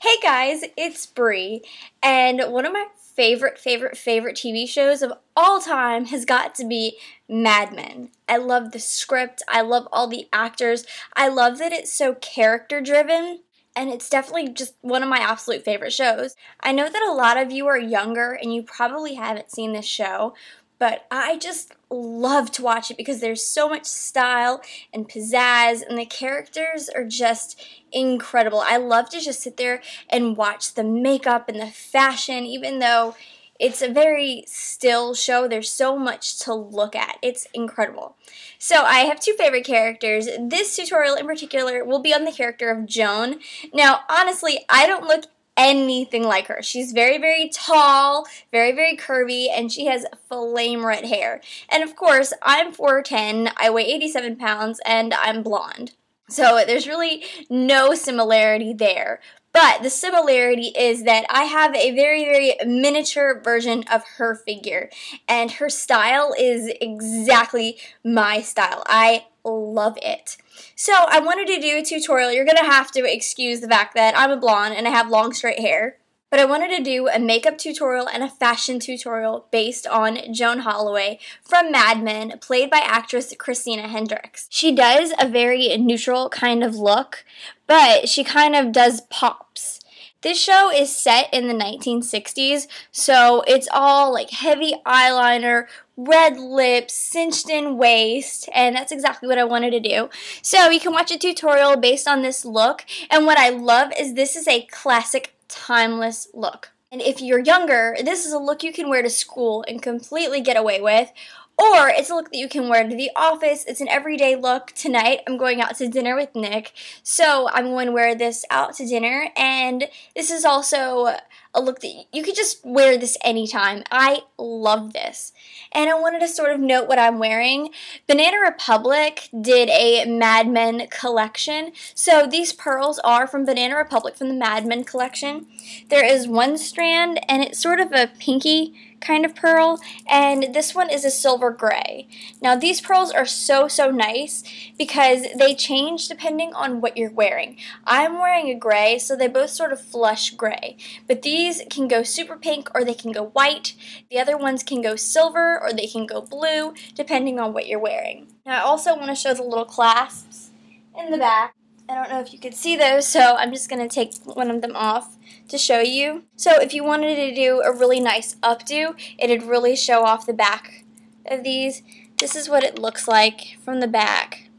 Hey guys, it's Bree, and one of my favorite TV shows of all time has got to be Mad Men. I love the script, I love all the actors, I love that it's so character driven, and it's definitely just one of my absolute favorite shows. I know that a lot of you are younger and you probably haven't seen this show, but I just love to watch it because there's so much style and pizzazz, and the characters are just incredible. I love to just sit there and watch the makeup and the fashion, even though it's a very still show. There's so much to look at. It's incredible. So I have two favorite characters. This tutorial in particular will be on the character of Joan. Now, honestly, I don't look anything like her. She's very tall, very curvy, and she has flame red hair. And of course, I'm 4'10", I weigh 87 pounds, and I'm blonde. So there's really no similarity there. But the similarity is that I have a very miniature version of her figure, and her style is exactly my style. I love it. So I wanted to do a tutorial. You're going to have to excuse the fact that I'm a blonde and I have long straight hair. But I wanted to do a makeup tutorial and a fashion tutorial based on Joan Holloway from Mad Men, played by actress Christina Hendricks. She does a very neutral kind of look, but she kind of does pops. This show is set in the 1960s, so it's all like heavy eyeliner, red lips, cinched in waist, and that's exactly what I wanted to do. So you can watch a tutorial based on this look, and what I love is this is a classic timeless look. And if you're younger, this is a look you can wear to school and completely get away with, or it's a look that you can wear to the office. It's an everyday look. Tonight I'm going out to dinner with Nick, so I'm going to wear this out to dinner, and this is also a look that you could just wear this anytime. I love this. And I wanted to sort of note what I'm wearing. Banana Republic did a Mad Men collection. So these pearls are from Banana Republic from the Mad Men collection. There is one strand, and it's sort of a pinky kind of pearl, and this one is a silver gray. Now these pearls are so nice because they change depending on what you're wearing. I'm wearing a gray, so they both sort of flush gray, but these can go super pink or they can go white. The other ones can go silver or they can go blue depending on what you're wearing. Now I also want to show the little clasps in the back. I don't know if you could see those, so I'm just going to take one of them off to show you. So if you wanted to do a really nice updo, it'd really show off the back of these. This is what it looks like from the back.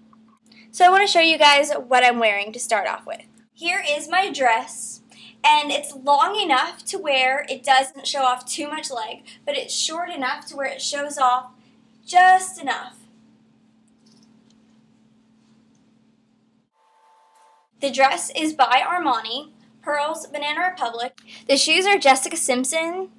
So I want to show you guys what I'm wearing to start off with. Here is my dress, and it's long enough to where it doesn't show off too much leg, but it's short enough to where it shows off just enough. The dress is by Armani, pearls, Banana Republic. The shoes are Jessica Simpson,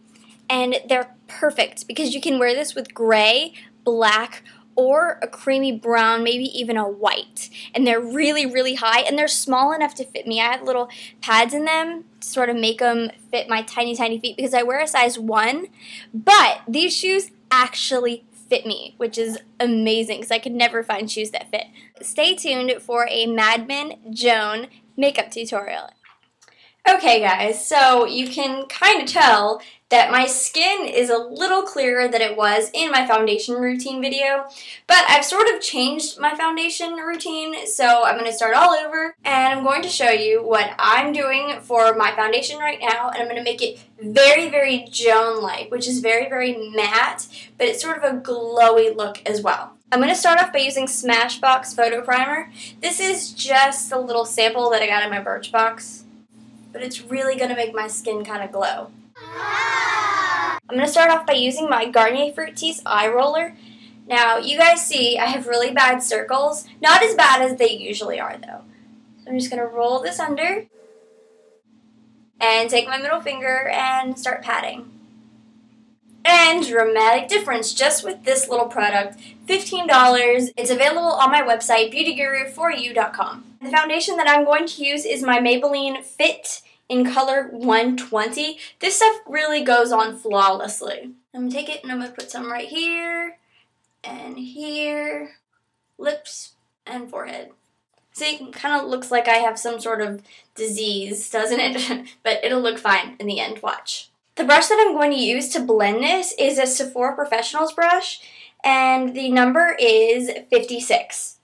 and they're perfect because you can wear this with gray, black, or a creamy brown, maybe even a white. And they're really high, and they're small enough to fit me. I have little pads in them to sort of make them fit my tiny feet because I wear a size 1, but these shoes actually fit me, which is amazing because I could never find shoes that fit. Stay tuned for a Mad Men Joan makeup tutorial. Okay guys, so you can kind of tell that my skin is a little clearer than it was in my foundation routine video, but I've sort of changed my foundation routine, so I'm going to start all over, and I'm going to show you what I'm doing for my foundation right now, and I'm going to make it very Joan-like, which is very matte, but it's sort of a glowy look as well. I'm going to start off by using Smashbox Photo Primer. This is just a little sample that I got in my Birchbox, but it's really going to make my skin kind of glow. I'm going to start off by using my Garnier Fructis Eye Roller. Now, you guys see I have really bad circles. Not as bad as they usually are, though. So I'm just going to roll this under and take my middle finger and start patting. And dramatic difference just with this little product, $15. It's available on my website, beautyguruforyou.com. The foundation that I'm going to use is my Maybelline Fit in color 120. This stuff really goes on flawlessly. I'm going to take it and I'm going to put some right here and here, lips and forehead. See, it kind of looks like I have some sort of disease, doesn't it? But it'll look fine in the end, watch. The brush that I'm going to use to blend this is a Sephora Professionals brush, and the number is 56.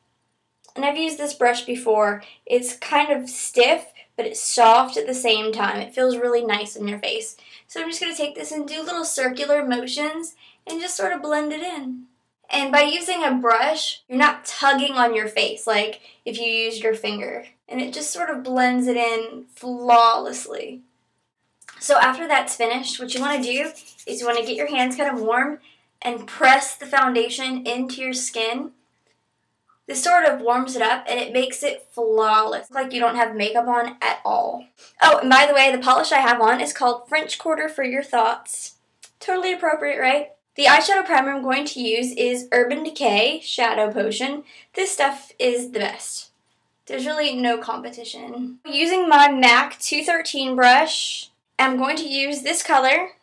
And I've used this brush before. It's kind of stiff, but it's soft at the same time. It feels really nice in your face. So I'm just going to take this and do little circular motions and just sort of blend it in. And by using a brush, you're not tugging on your face like if you used your finger. And it just sort of blends it in flawlessly. So after that's finished, what you want to do is you want to get your hands kind of warm and press the foundation into your skin. This sort of warms it up and it makes it flawless, like you don't have makeup on at all. Oh, and by the way, the polish I have on is called French Quarter for Your Thoughts. Totally appropriate, right? The eyeshadow primer I'm going to use is Urban Decay Shadow Potion. This stuff is the best. There's really no competition. Using my MAC 213 brush, I'm going to use this color.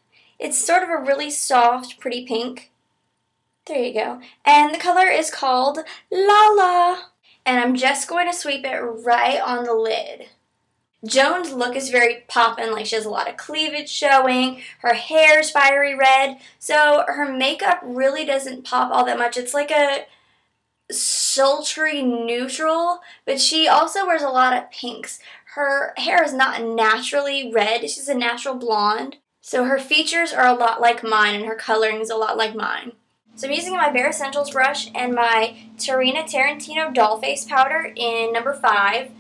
It's sort of a really soft, pretty pink. There you go. And the color is called Lala. And I'm just going to sweep it right on the lid. Joan's look is very poppin', like she has a lot of cleavage showing, her hair's fiery red, so her makeup really doesn't pop all that much. It's like a sultry neutral, but she also wears a lot of pinks. Her hair is not naturally red, she's a natural blonde, so her features are a lot like mine and her coloring is a lot like mine. So I'm using my Bare Essentials brush and my Tarina Tarantino Dollface powder in number 5.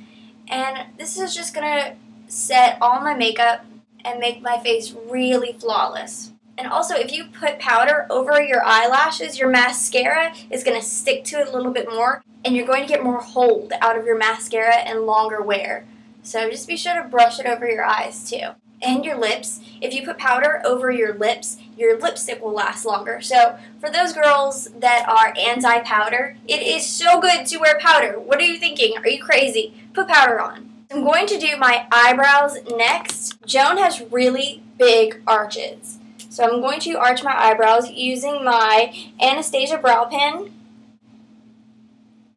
And this is just going to set all my makeup and make my face really flawless. And also, if you put powder over your eyelashes, your mascara is going to stick to it a little bit more. And you're going to get more hold out of your mascara and longer wear. So just be sure to brush it over your eyes too. And your lips. If you put powder over your lips, your lipstick will last longer. So for those girls that are anti-powder, it is so good to wear powder. What are you thinking? Are you crazy? Put powder on. I'm going to do my eyebrows next. Joan has really big arches. So I'm going to arch my eyebrows using my Anastasia brow pen.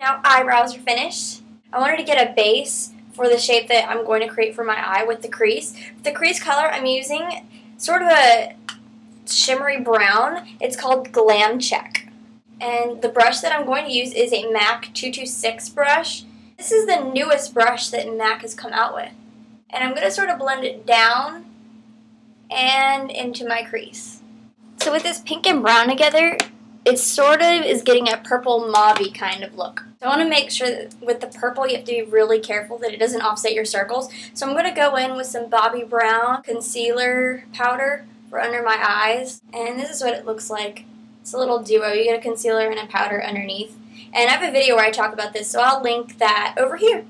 Now eyebrows are finished. I wanted to get a base for the shape that I'm going to create for my eye with the crease. The crease color I'm using sort of a shimmery brown. It's called Glam Check. And the brush that I'm going to use is a MAC 226 brush. This is the newest brush that MAC has come out with. And I'm going to sort of blend it down and into my crease. So with this pink and brown together, it sort of is getting a purple mauve-y kind of look. So I want to make sure that with the purple you have to be really careful that it doesn't offset your circles. So I'm going to go in with some Bobbi Brown concealer powder for under my eyes. And this is what it looks like. It's a little duo. You get a concealer and a powder underneath. And I have a video where I talk about this, so I'll link that over here.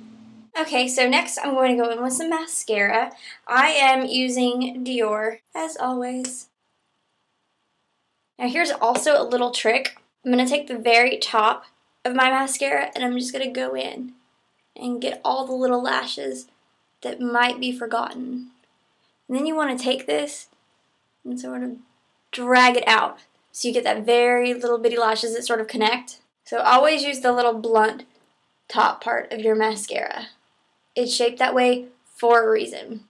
Okay, so next I'm going to go in with some mascara. I am using Dior, as always. Now here's also a little trick. I'm going to take the very top of my mascara and I'm just going to go in and get all the little lashes that might be forgotten. And then you want to take this and sort of drag it out so you get that very little bitty lashes that sort of connect. So always use the little blunt top part of your mascara. It's shaped that way for a reason.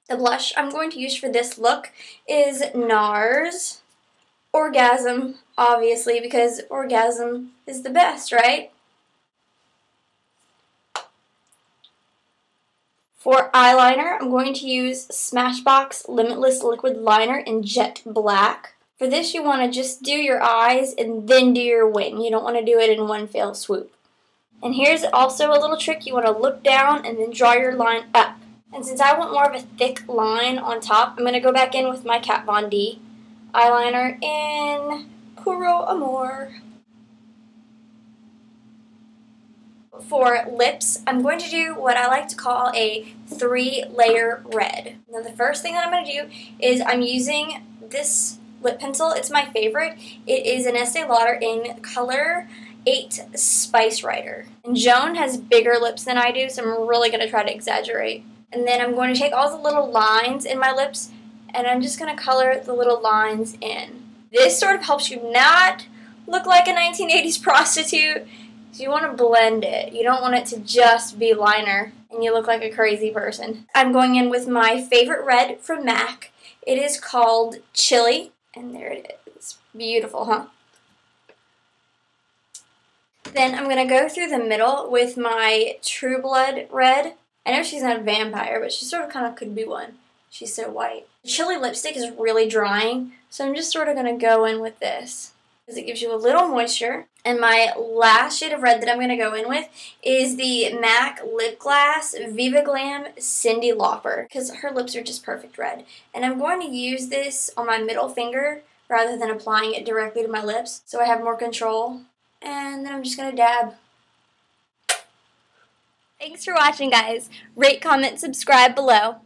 The blush I'm going to use for this look is NARS Orgasm, obviously, because Orgasm is the best, right? For eyeliner, I'm going to use Smashbox Limitless Liquid Liner in Jet Black. For this, you want to just do your eyes and then do your wing. You don't want to do it in one fell swoop. And here's also a little trick. You want to look down and then draw your line up. And since I want more of a thick line on top, I'm going to go back in with my Kat Von D eyeliner in Puro Amor. For lips, I'm going to do what I like to call a 3-layer red. Now the first thing that I'm going to do is I'm using this lip pencil. It's my favorite. It is an Estee Lauder in color 8 Spice Rider. And Joan has bigger lips than I do, so I'm really going to try to exaggerate. And then I'm going to take all the little lines in my lips and I'm just going to color the little lines in. This sort of helps you not look like a 1980s prostitute. So you want to blend it. You don't want it to just be liner and you look like a crazy person. I'm going in with my favorite red from MAC. It is called Chili, and there it is. Beautiful, huh? Then I'm going to go through the middle with my True Blood red. I know she's not a vampire, but she sort of kind of could be one. She's so white. Chili lipstick is really drying, so I'm just sort of going to go in with this, because it gives you a little moisture. And my last shade of red that I'm going to go in with is the MAC Lip Glass Viva Glam Cyndi Lauper, because her lips are just perfect red. And I'm going to use this on my middle finger rather than applying it directly to my lips, so I have more control. And then I'm just going to dab. Thanks for watching, guys. Rate, comment, subscribe below.